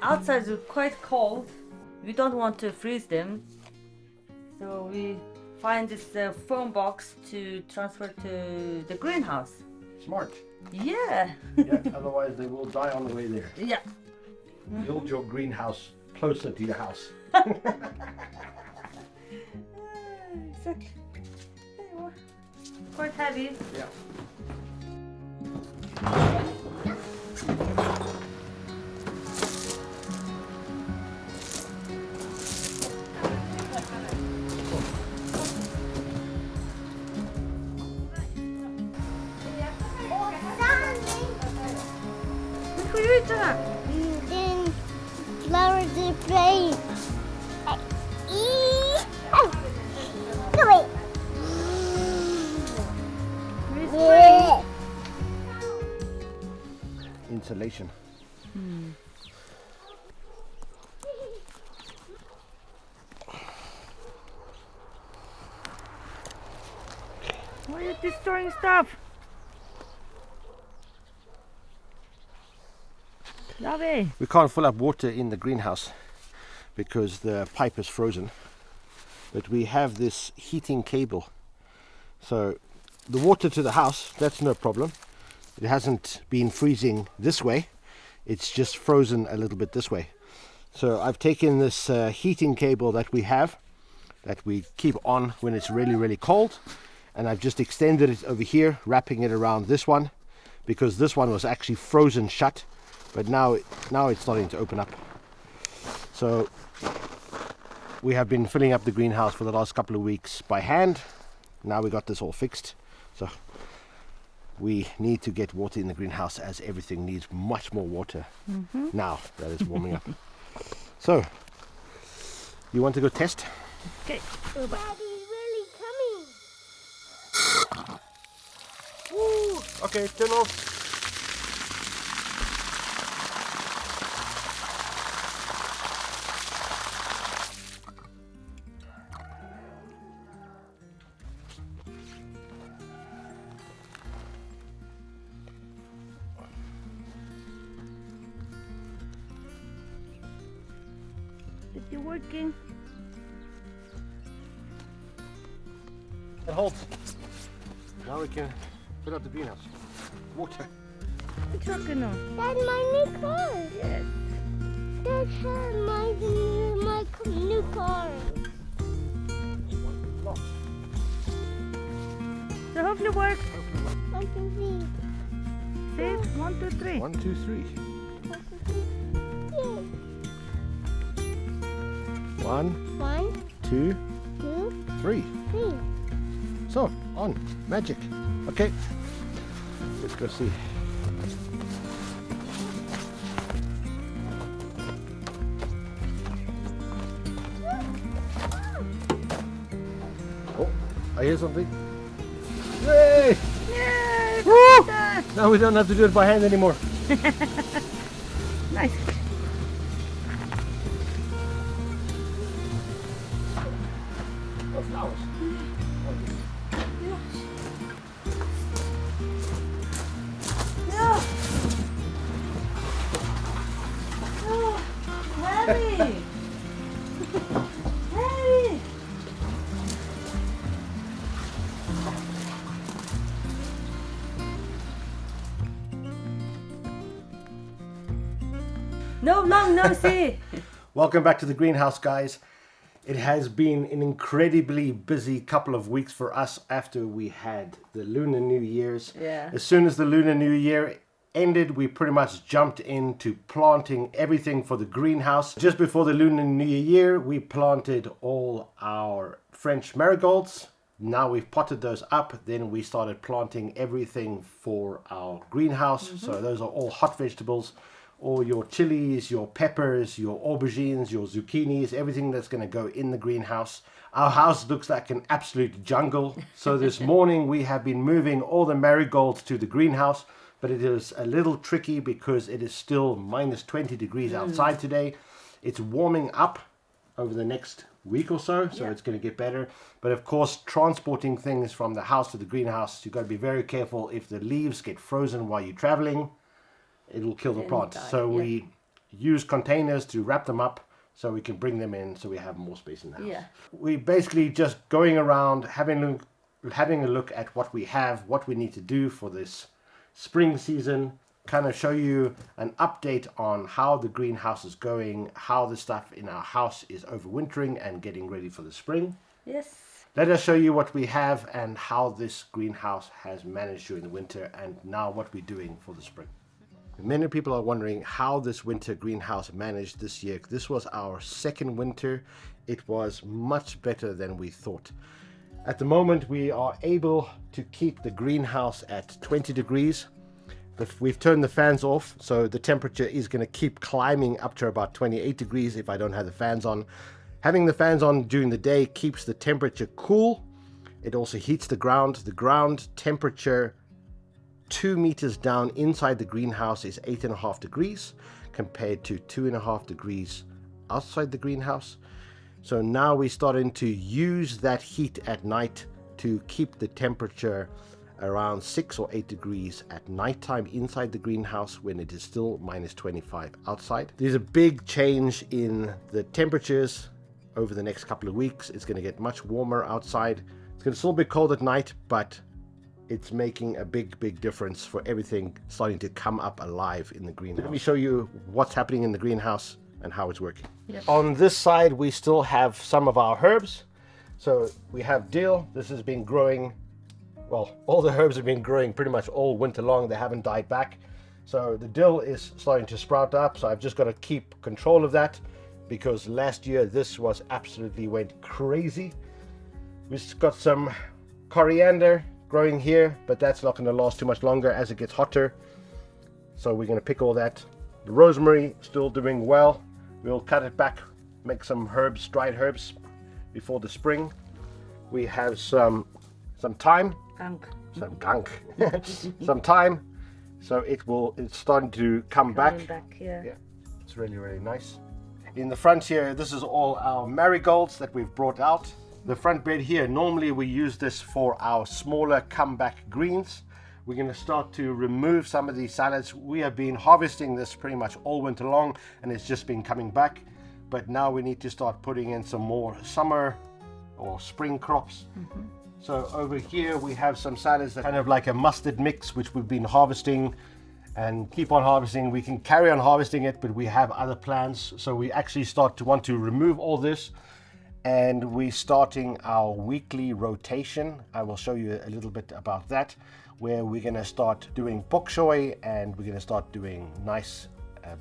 outside is quite cold. We don't want to freeze them. So we find this foam box to transfer to the greenhouse. Smart. Yeah. Yeah, otherwise they will die on the way there. Yeah. Build your greenhouse closer to your house. Exactly. Quite heavy. Yeah. Then flower the plane. Yeah. Insulation. Why are you destroying stuff? Lovely. We can't fill up water in the greenhouse because the pipe is frozen. But we have this heating cable. So the water to the house, that's no problem. It hasn't been freezing this way. It's just frozen a little bit this way. So I've taken this heating cable that we have, that we keep on when it's really, really cold. And I've just extended it over here, wrapping it around this one, because this one was actually frozen shut. But now it's starting to open up. So we have been filling up the greenhouse for the last couple of weeks by hand. Now we got this all fixed. So we need to get water in the greenhouse, as everything needs much more water now that it's warming up. So, you want to go test? Okay. Daddy's really coming. Woo! Okay, turn off. Is it working? It holds. Now we can fill up the greenhouse. Water. It's working now. That's my new car. Yes. That's my new car. So hopefully works. I can see. See? 1, 2, 3. 1, 2, 3. Yeah. 1, 1, 2, 2, 3. 3. So, on. Magic. Okay. Let's go see. Oh, I hear something. Yay! Yay! Woo! Done. Now we don't have to do it by hand anymore. Nice. Oh, flowers. Yeah. Oh, heavy. Heavy. No long no see. Welcome back to the greenhouse, guys. It has been an incredibly busy couple of weeks for us after we had the Lunar New Year's. Yeah. As soon as the Lunar New Year ended, we pretty much jumped into planting everything for the greenhouse. Just before the Lunar New Year, we planted all our French marigolds. Now we've potted those up, then we started planting everything for our greenhouse. So those are all hot vegetables. All your chilies, your peppers, your aubergines, your zucchinis, everything that's going to go in the greenhouse. Our house looks like an absolute jungle. So this morning we have been moving all the marigolds to the greenhouse, but it is a little tricky because it is still minus 20 degrees outside today. It's warming up over the next week or so, so it's going to get better. But of course, transporting things from the house to the greenhouse, you've got to be very careful. If the leaves get frozen while you're traveling, it'll kill the plant. So we use containers to wrap them up so we can bring them in so we have more space in the house. Yeah. We basically just going around having a look at what we have, what we need to do for this spring season, kind of show you an update on how the greenhouse is going, how the stuff in our house is overwintering and getting ready for the spring. Yes. Let us show you what we have and how this greenhouse has managed during the winter and now what we're doing for the spring. Many people are wondering how this winter greenhouse managed this year. This was our second winter. It was much better than we thought. At the moment we are able to keep the greenhouse at 20 degrees. We've turned the fans off, so the temperature is going to keep climbing up to about 28 degrees if I don't have the fans on. Having the fans on during the day keeps the temperature cool. It also heats the ground. The ground temperature 2 meters down inside the greenhouse is 8.5 degrees compared to 2.5 degrees outside the greenhouse. So now we're starting to use that heat at night to keep the temperature around 6 or 8 degrees at nighttime inside the greenhouse when it is still minus 25 outside. There's a big change in the temperatures over the next couple of weeks. It's going to get much warmer outside. It's going to still be cold at night, but it's making a big difference for everything starting to come up alive in the greenhouse. Let me show you what's happening in the greenhouse and how it's working. Yep. On this side we still have some of our herbs. So we have dill. This has been growing, well, all the herbs have been growing pretty much all winter long. They haven't died back. So the dill is starting to sprout up, so I've just got to keep control of that because last year this was absolutely went crazy. We've got some coriander growing here, but that's not going to last too much longer as it gets hotter. So we're going to pick all that. The rosemary still doing well. We'll cut it back, make some herbs, dried herbs before the spring. We have some thyme, some gunk, some thyme. So it's starting to come back. Yeah. It's really nice. In the front here, this is all our marigolds that we've brought out. The front bed here, normally we use this for our smaller comeback greens. We're going to start to remove some of these salads. We have been harvesting this pretty much all winter long and it's just been coming back. But now we need to start putting in some more summer or spring crops. So over here we have some salads that kind of like a mustard mix, which we've been harvesting and keep on harvesting. We can carry on harvesting it, but we have other plans. So we actually start to want to remove all this. And we're starting our weekly rotation. I will show you a little bit about that, where we're going to start doing bok choy and we're going to start doing nice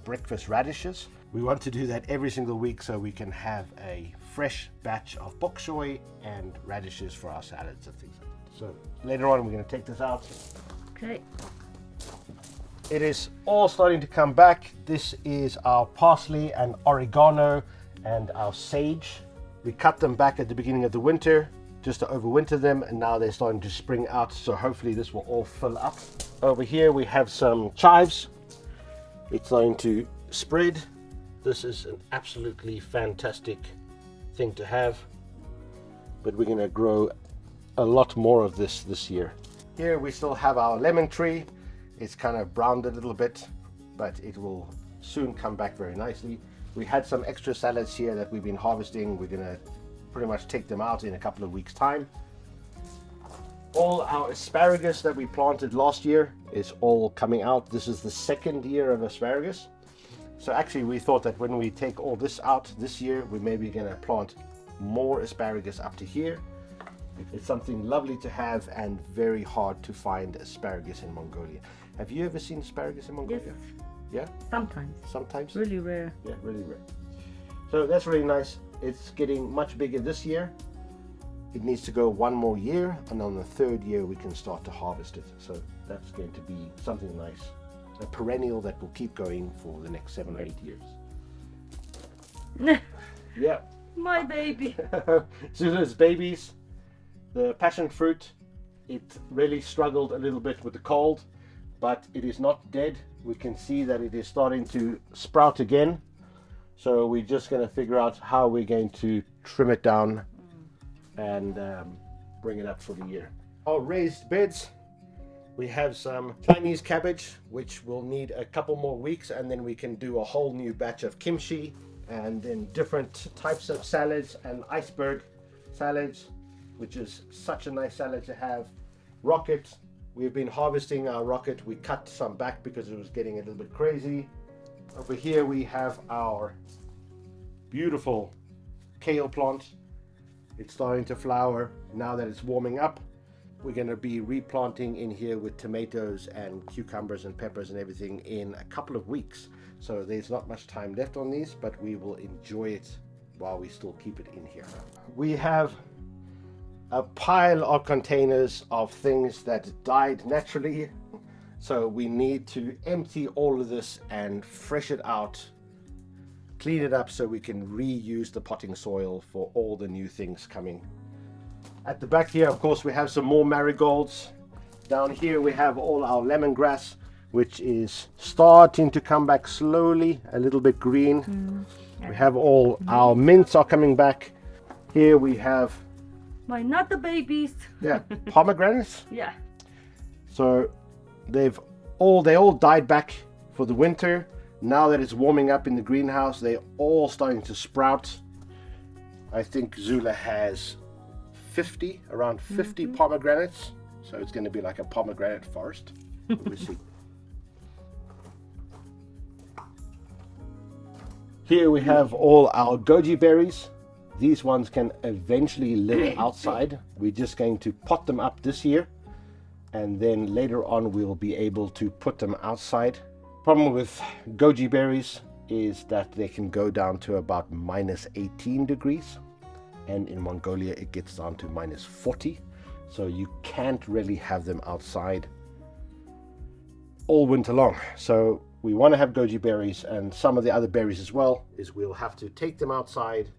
breakfast radishes. We want to do that every single week so we can have a fresh batch of bok choy and radishes for our salads and things like that. So later on we're going to take this out. Okay. It is all starting to come back. This is our parsley and oregano and our sage. We cut them back at the beginning of the winter just to overwinter them, and now they're starting to spring out, so hopefully this will all fill up. Over here we have some chives. It's starting to spread. This is an absolutely fantastic thing to have, but we're going to grow a lot more of this year. Here we still have our lemon tree. It's kind of browned a little bit, but it will soon come back very nicely. We had some extra salads here that we've been harvesting. We're going to pretty much take them out in a couple of weeks' time. All our asparagus that we planted last year is all coming out. This is the second year of asparagus. So actually we thought that when we take all this out this year, we're maybe going to plant more asparagus up to here. It's something lovely to have and very hard to find asparagus in Mongolia. Have you ever seen asparagus in Mongolia? Yes. Yeah? Sometimes. Sometimes? Really rare. Yeah, really rare. So that's really nice. It's getting much bigger this year. It needs to go one more year, and on the third year we can start to harvest it. So that's going to be something nice. A perennial that will keep going for the next 7 or 8 years. Yeah. My baby. Zula's babies. The passion fruit, it really struggled a little bit with the cold, but it is not dead. We can see that it is starting to sprout again. So we're just going to figure out how we're going to trim it down and bring it up for the year. Our raised beds, We have some Chinese cabbage, which will need a couple more weeks, and then we can do a whole new batch of kimchi, and then different types of salads and iceberg salads, which is such a nice salad to have. Rocket, we've been harvesting our rocket. We cut some back because it was getting a little bit crazy. Over here we have our beautiful kale plant. It's starting to flower now that it's warming up. We're going to be replanting in here with tomatoes and cucumbers and peppers and everything in a couple of weeks. So there's not much time left on these, but we will enjoy it while we still keep it in here. We have a pile of containers of things that died naturally. So we need to empty all of this and fresh it out, clean it up so we can reuse the potting soil for all the new things coming. At the back here, of course, we have some more marigolds. Down here we have all our lemongrass, which is starting to come back slowly, a little bit green. We have all our mints are coming back. Here we have not the babies. yeah, pomegranates. Yeah. So they all died back for the winter. Now that it's warming up in the greenhouse, they're all starting to sprout. I think Zula has around 50 pomegranates. So it's going to be like a pomegranate forest. We'll see. Here we have all our goji berries. These ones can eventually live outside. We're just going to pot them up this year, and then later on we'll be able to put them outside. Problem with goji berries is that they can go down to about -18 degrees, and in Mongolia it gets down to -40, so you can't really have them outside all winter long. So we want to have goji berries, and some of the other berries as well, is we'll have to take them outside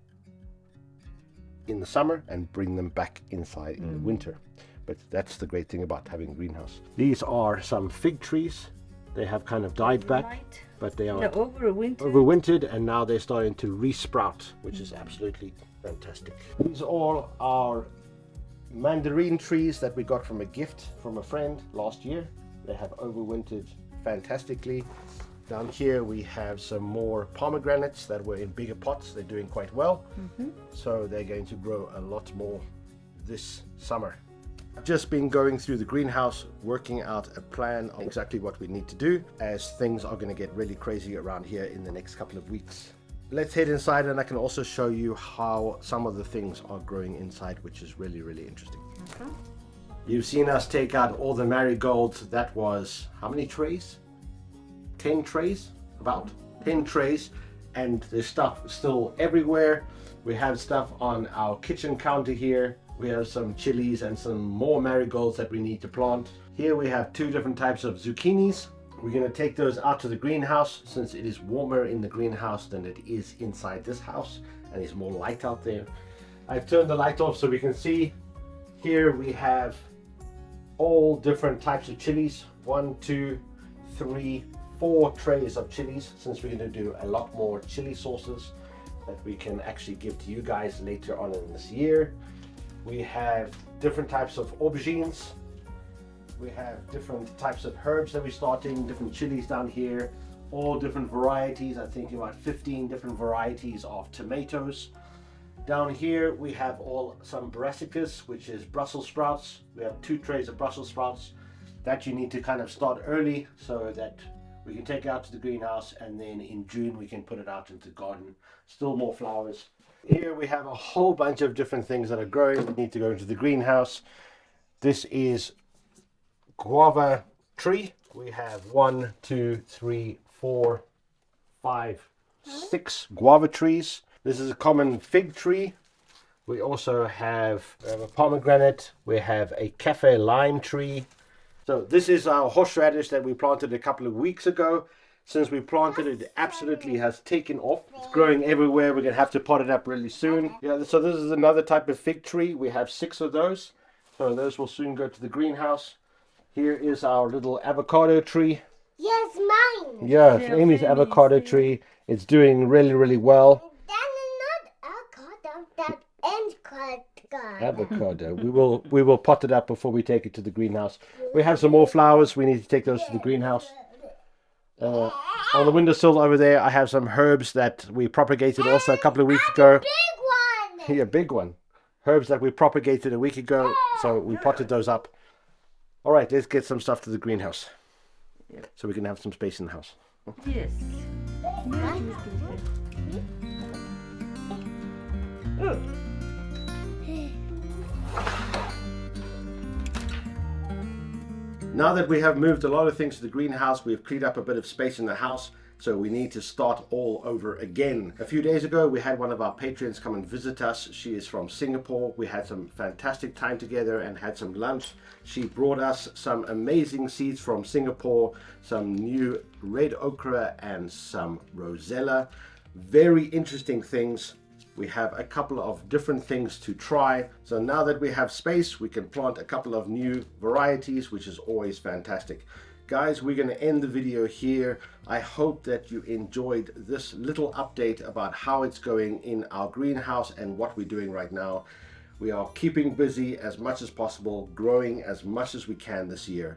in the summer and bring them back inside in the winter. But that's the great thing about having a greenhouse. These are some fig trees. They have kind of died back, but they are overwintered, and now they're starting to re-sprout, which is absolutely fantastic. These are all our mandarin trees that we got from a gift from a friend last year. They have overwintered fantastically. Down here we have some more pomegranates that were in bigger pots. They're doing quite well. So they're going to grow a lot more this summer. I've just been going through the greenhouse, working out a plan of exactly what we need to do, as things are going to get really crazy around here in the next couple of weeks. Let's head inside, and I can also show you how some of the things are growing inside, which is really, really interesting. You've seen us take out all the marigolds. That was how many trays? 10 trays, about 10 trays, and there's stuff still everywhere. We have stuff on our kitchen counter here. We have some chilies and some more marigolds that we need to plant. Here we have 2 different types of zucchinis. We're going to take those out to the greenhouse, since it is warmer in the greenhouse than it is inside this house, and there's more light out there. I've turned the light off so we can see. Here we have all different types of chilies. 1, 2, 3, 4 trays of chilies, since we're going to do a lot more chili sauces that we can actually give to you guys later on in this year. We have different types of aubergines. We have different types of herbs that we're starting, different chilies down here, all different varieties. I think about 15 different varieties of tomatoes. Down here we have some brassicas, which is Brussels sprouts. We have 2 trays of Brussels sprouts that you need to kind of start early so that we can take it out to the greenhouse, and then in June we can put it out into the garden. Still more flowers. Here we have a whole bunch of different things that are growing that need to go into the greenhouse. This is guava tree. We have 1, 2, 3, 4, 5, 6 guava trees. This is a common fig tree. We also have a pomegranate. We have a cafe lime tree. So this is our horseradish that we planted a couple of weeks ago. Since we planted it, it absolutely has taken off. It's growing everywhere. We're going to have to pot it up really soon. Yeah, so this is another type of fig tree. We have 6 of those. So those will soon go to the greenhouse. Here is our little avocado tree. Yes, mine. Yeah, it's Amy's avocado tree. It's doing really, really well. That's not avocado, that ant cut. Avocado. We will pot it up before we take it to the greenhouse. We have some more flowers. We need to take those to the greenhouse. On the windowsill over there, I have some herbs that we propagated also a couple of weeks ago. Big one. Here, big one. Herbs that we propagated a week ago, so we potted those up. All right, let's get some stuff to the greenhouse, so we can have some space in the house. Yes. Now that we have moved a lot of things to the greenhouse, we've cleared up a bit of space in the house, so we need to start all over again. A few days ago, we had one of our patrons come and visit us. She is from Singapore. We had some fantastic time together and had some lunch. She brought us some amazing seeds from Singapore, some new red okra and some rosella. Very interesting things. We have a couple of different things to try. So now that we have space, we can plant a couple of new varieties, which is always fantastic. Guys, we're going to end the video here. I hope that you enjoyed this little update about how it's going in our greenhouse and what we're doing right now. We are keeping busy as much as possible, growing as much as we can this year.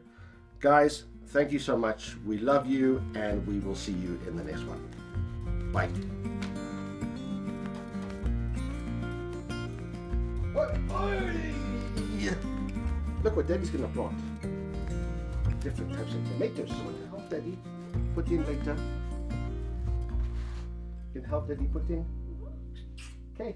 Guys, thank you so much. We love you, and we will see you in the next one. Bye. Look what Daddy's gonna plant. Different types of tomatoes. So you can help Daddy put in later. You can help Daddy put in. Okay.